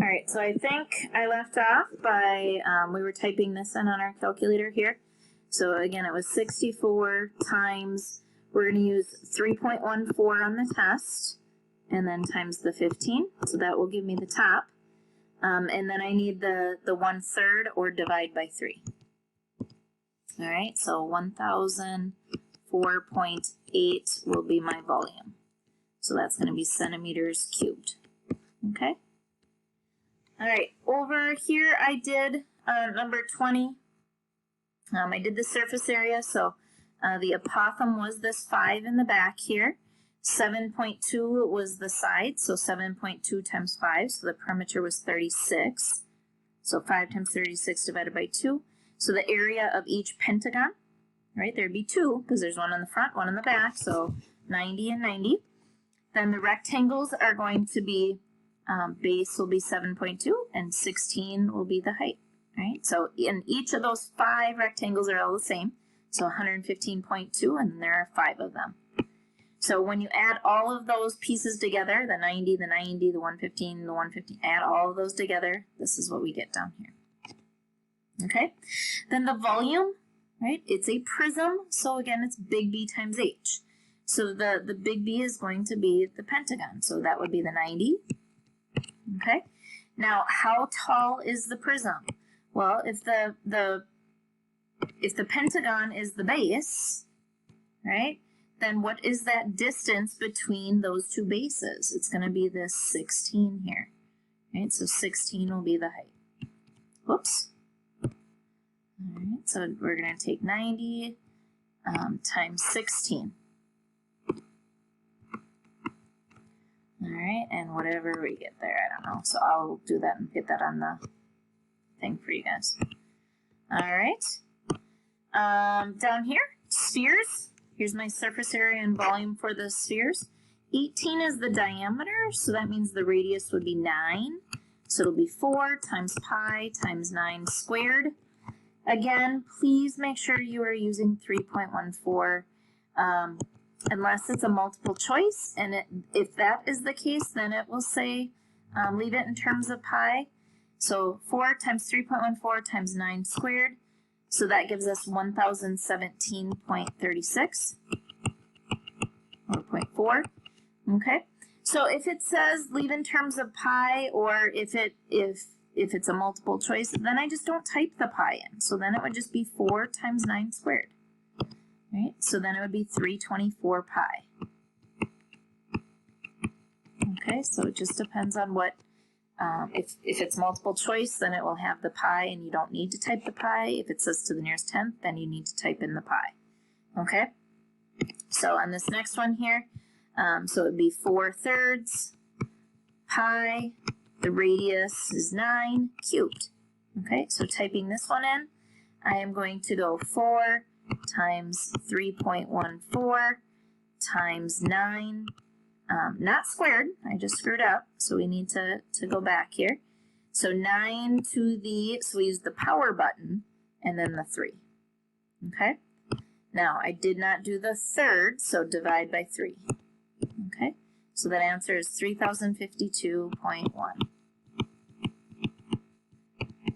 right, so I think I left off by, we were typing this in on our calculator here. So again, it was 64 times, we're going to use 3.14 on the test, and then times the 15. So that will give me the top. And then I need the 1/3 or divide by 3. All right, so 1004.8 will be my volume. So that's going to be centimeters cubed. Okay. All right, over here I did number 20. I did the surface area, so the apothem was this 5 in the back here. 7.2 was the side, so 7.2 times 5, so the perimeter was 36. So 5 times 36 divided by 2. So the area of each pentagon, right, there'd be 2, because there's one in the front, one in the back, so 90 and 90. Then the rectangles are going to be, base will be 7.2, and 16 will be the height, right? So in each of those 5 rectangles are all the same, so 115.2, and there are 5 of them. So when you add all of those pieces together, the 90, the 90, the 115, the 150, add all of those together, this is what we get down here. Okay, then the volume, right, it's a prism, so again, it's big B times H. So the big B is going to be the pentagon, so that would be the 90. Okay, now how tall is the prism? Well, if the pentagon is the base, right, then what is that distance between those two bases? It's going to be this 16 here, right? So 16 will be the height. Whoops. All right, so we're going to take 90 times 16. All right, and whatever we get there, I don't know. So I'll do that and get that on the thing for you guys. All right. Down here, spheres. Here's my surface area and volume for the spheres. 18 is the diameter, so that means the radius would be 9. So it'll be 4 times pi times 9 squared. Again, please make sure you are using 3.14 unless it's a multiple choice. And if that is the case, then it will say, leave it in terms of pi. So 4 times 3.14 times 9 squared. So that gives us 1017.36 or 0.4. Okay. So if it says leave in terms of pi, or if it's a multiple choice, then I just don't type the pi in. So then it would just be 4 times 9 squared. Right? So then it would be 324 pi. Okay, so it just depends on what, if it's multiple choice, then it will have the pi and you don't need to type the pi. If it says to the nearest tenth, then you need to type in the pi. Okay, so on this next one here, so it would be 4/3 pi, the radius is 9 cubed. Okay, so typing this one in, I am going to go 4 times 3.14 times 9, not squared, I just screwed up, so we need to go back here. So 9 to the, so we use the power button, and then the 3. Okay, now I did not do the third, so divide by 3. Okay, so that answer is 3052.1.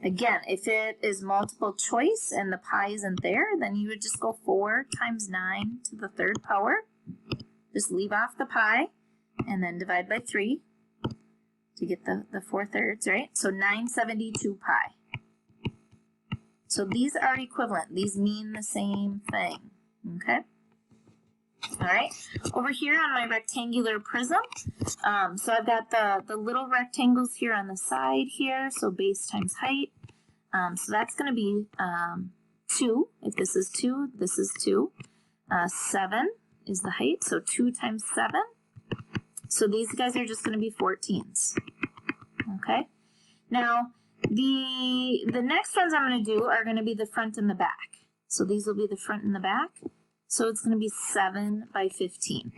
Again, if it is multiple choice and the pi isn't there, then you would just go 4 times 9 to the 3rd power. Just leave off the pi and then divide by 3 to get the 4/3, right? So 972 pi. So these are equivalent. These mean the same thing, okay? All right, over here on my rectangular prism, so I've got the little rectangles here on the side here, so base times height. So that's going to be 2. If this is 2, this is 2. 7 is the height, so 2 times 7. So these guys are just going to be 14s. Okay, now the next ones I'm going to do are going to be the front and the back. So these will be the front and the back. So it's going to be 7 by 15,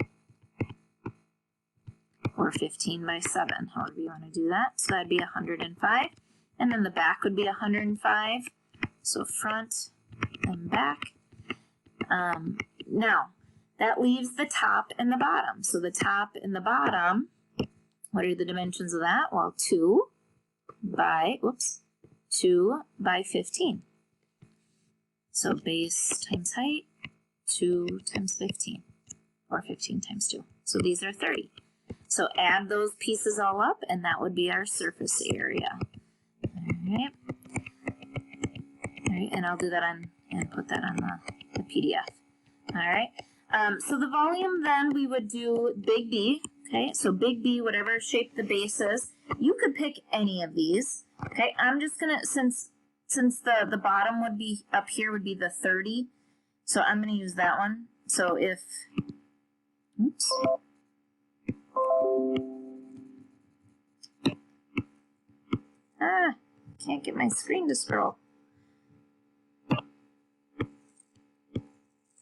or 15 by 7, however you want to do that. So that'd be 105, and then the back would be 105, so front and back. Now, that leaves the top and the bottom. So the top and the bottom, what are the dimensions of that? Well, 2 by, 2 by 15. So base times height, 2 times 15, or 15 times 2. So these are 30. So add those pieces all up, and that would be our surface area. All right, and I'll do that on, and put that on the PDF. All right, so the volume then we would do big B. Okay, so big B, whatever shape the base is, you could pick any of these. Okay, I'm just gonna, since the bottom would be up here would be the 30, so I'm gonna use that one. So if, oops. Can't get my screen to scroll.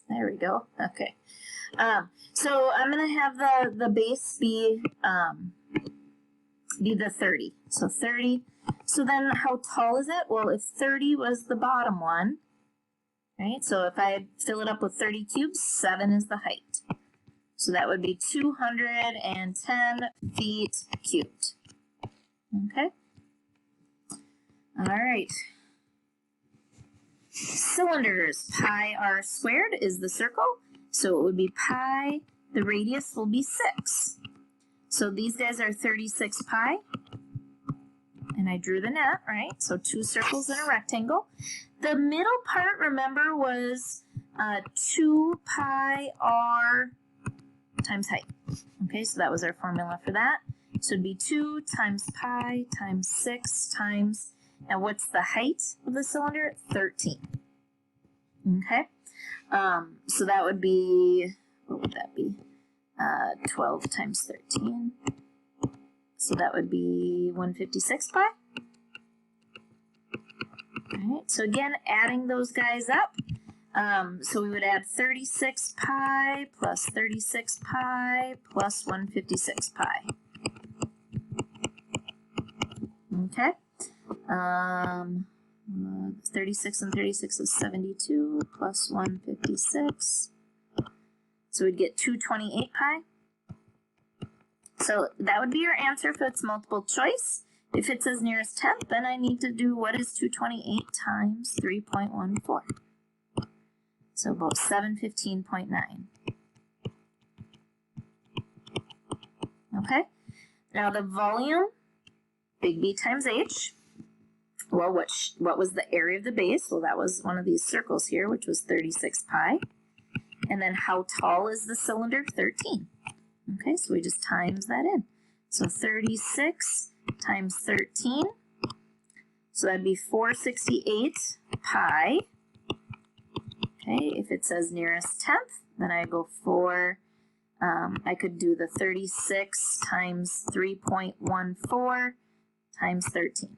There we go. Okay. So I'm gonna have the base be the 30. So 30. So then how tall is it? Well, if 30 was the bottom one, right? So if I fill it up with 30 cubes, 7 is the height. So that would be 210 feet cubed. Okay. All right. Cylinders, pi r squared is the circle. So it would be pi, the radius will be 6. So these guys are 36 pi. And I drew the net, right? So 2 circles in a rectangle. The middle part, remember, was 2 pi r times height. Okay, so that was our formula for that. So it'd be 2 times pi times 6 times, and what's the height of the cylinder? 13. Okay, so that would be, what would that be? 12 times 13. So that would be 156 pi. All right, so again, adding those guys up. So we would add 36 pi plus 36 pi plus 156 pi. Okay. 36 and 36 is 72 plus 156. So we'd get 228 pi. So that would be your answer if it's multiple choice. If it says nearest tenth, then I need to do what is 228 times 3.14. So about 715.9. Okay. Now the volume, big B times H. Well, what was the area of the base? Well, that was one of these circles here, which was 36 pi. And then how tall is the cylinder? 13. Okay, so we just times that in. So 36 times 13. So that'd be 468 pi. Okay, if it says nearest tenth, then I go I could do the 36 times 3.14 times 13.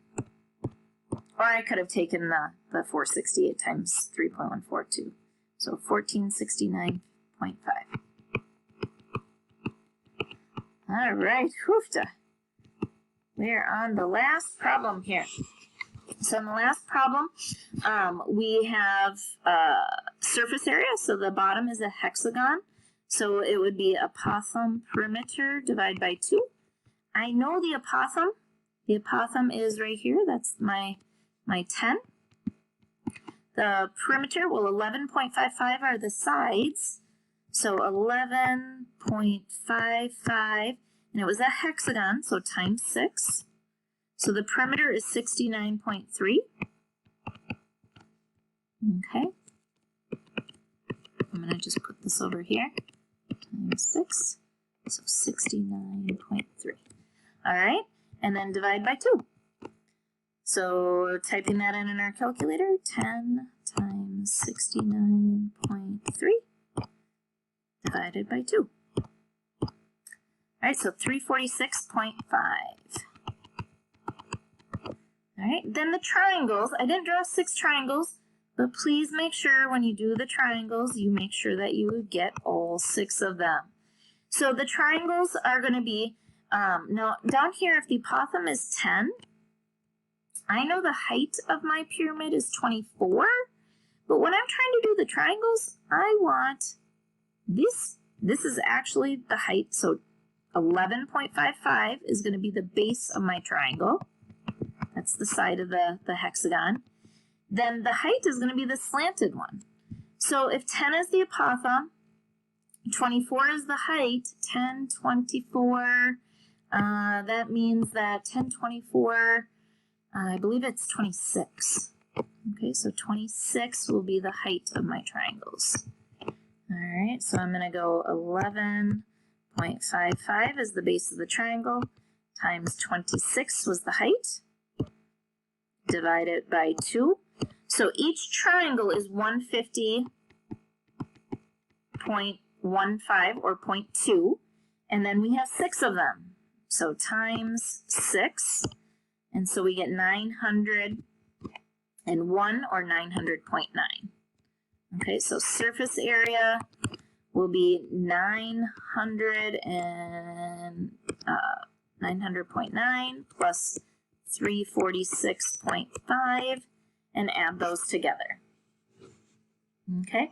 Or I could have taken the 468 times 3.14 too. So 1469.5. All right, hoofta. We're on the last problem here. So in the last problem, we have surface area. So the bottom is a hexagon. So it would be apothem perimeter divided by 2. I know the apothem. The apothem is right here. That's my 10. The perimeter, well, 11.55 are the sides. So 11.55, and it was a hexagon, so times 6. So the perimeter is 69.3. Okay. I'm going to just put this over here. Times 6. So 69.3. All right. And then divide by 2. So typing that in our calculator, 10 times 69.3 divided by 2. All right, so 346.5. All right, then the triangles. I didn't draw 6 triangles, but please make sure when you do the triangles, you make sure that you get all 6 of them. So the triangles are going to be, now down here, if the apothem is 10, I know the height of my pyramid is 24, but when I'm trying to do the triangles, I want this. This is actually the height, so 11.55 is going to be the base of my triangle. That's the side of the hexagon. Then the height is going to be the slanted one. So if 10 is the apothem, 24 is the height, 10, 24, that means that 10, 24, I believe it's 26. Okay, so 26 will be the height of my triangles. All right, so I'm going to go 11.55 is the base of the triangle, times 26 was the height, divided by 2. So each triangle is 150.15 or 0.2, and then we have 6 of them. So times 6, and so we get 901 or 900.9. Okay, so surface area will be 900.9 plus 346.5, and add those together. Okay,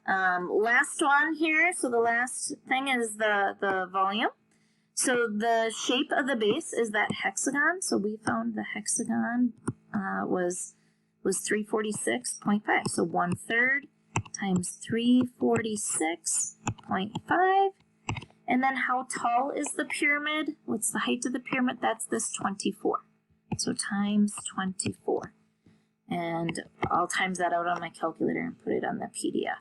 last one here. So the last thing is the volume. So the shape of the base is that hexagon. So we found the hexagon was 346.5. So 1/3 times 346.5. And then how tall is the pyramid? What's the height of the pyramid? That's this 24. So times 24. And I'll times that out on my calculator and put it on the PDF.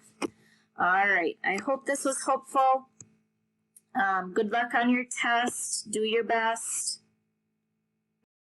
All right, I hope this was helpful. Good luck on your test. Do your best.